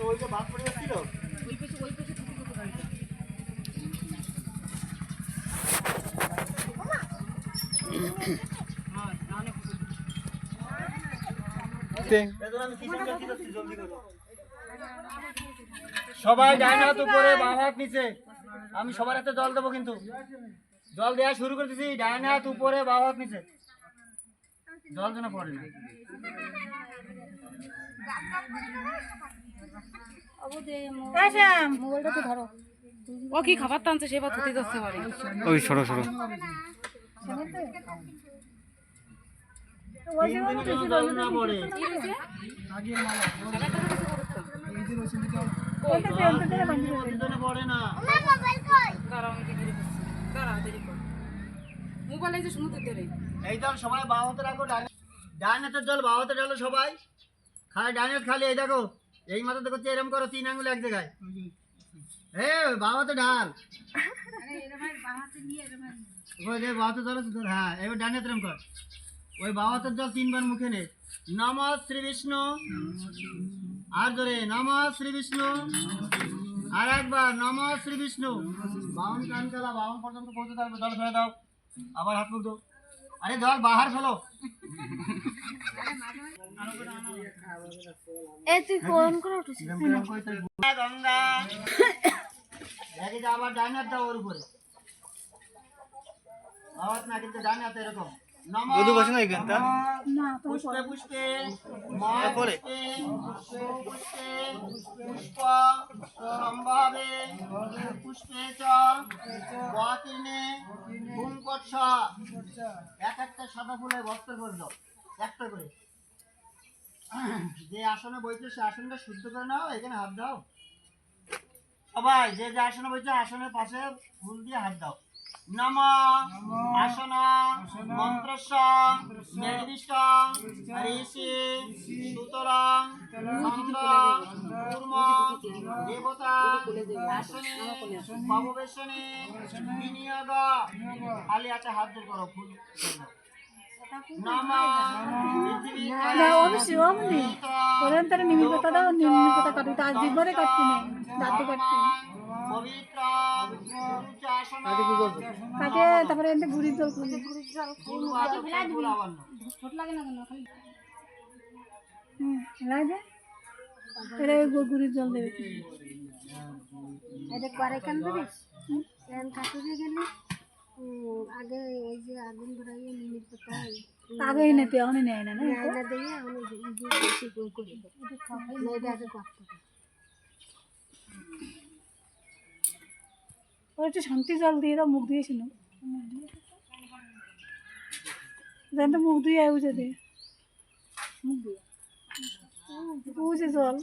ওই যে ভাত পড়ে যাচ্ছিল ওই পেছে ছুটি করতে গাড়িটা সবাই ডাইন হাত উপরে বাম হাত নিচে। আমি সবার হাতে জল দেবো, কিন্তু জল দেওয়া শুরু করতেছি। ডাইন হাত উপরে বাম হাত নিচে, জল যেন পড়ে না। ও কি খাবার টানছে সে বা থুতে যাচ্ছে পারে ওই সরো সরো জল না পড়ে পড়ে না। মোবাইলে যে সমুদ্র ধরে এই জল সবাই বাম হাতে রাখো। ডাইন হাতের জল বাম হাতে ঢালো সবাই। খালি ডাইন হাত খালি। এই দেখো, এই মাথা দেখো এরম করো, 3 আঙ্গুল এক জায়গায়। বাম হাতে ঢাল। ওই যে বাম হাতে জল আছে তোর। হ্যাঁ, এবার ডাইন হাতে এরম কর। ওই বাম হাতের জল 3 বার মুখে নে। নমঃ শ্রী বিষ্ণু। আর জোরে নমঃ শ্রী বিষ্ণু। আর একবার নমঃ শ্রী বিষ্ণু। বাউন কান চালা, বাউন পর্যন্ত পৌঁছে থাকবে। জল ফেলে দাও, আবার হাত মুখ দাও। আরে জল বাহার ফেলো। গঙ্গা আবার ডান হাত দাও ওর উপরে। আওয়াজ না, কিন্তু ডান হাতে এরকম। বধু বসে না এখানটা পুষ্পে পুষ্পে পরে পুষ্প সম্ভাবে পুষ্পে চ বতিনে পুঙ্কচ্ছ। এক একটা সাদা ফুলে বস্ত্র করে দাও, একটা করে। যে আসনে বইছে সে আসনটা শুদ্ধ করে নাও। এখানে হাত দাও সবাই। যে যে আসনে বইছে আসনের পাশে ফুল দিয়ে হাত দাও। নমঃ আসন মন্ত্রস্য নির্দিষ্ট ঋষি সুতরাং কুর্ম দেবতা আসনে ভববেশনে বিনিয়োগ। খালি আছে হাত দিয়ে করো, ফুল তারপরে গুড়ির জল গুড়ির জল দেবে। আগে ওই যে আগুন ধরাইয়ে নিমিত পাতা আগে এনে পেয়ে অনে নেয় না, দিয়ে বেশি করে ওর একটু শান্তি জল দিয়ে দাও। মুখ দিয়েছিল জানতো, মুখ ধুয়ে উঠে দে, মুখ দিয়ে জল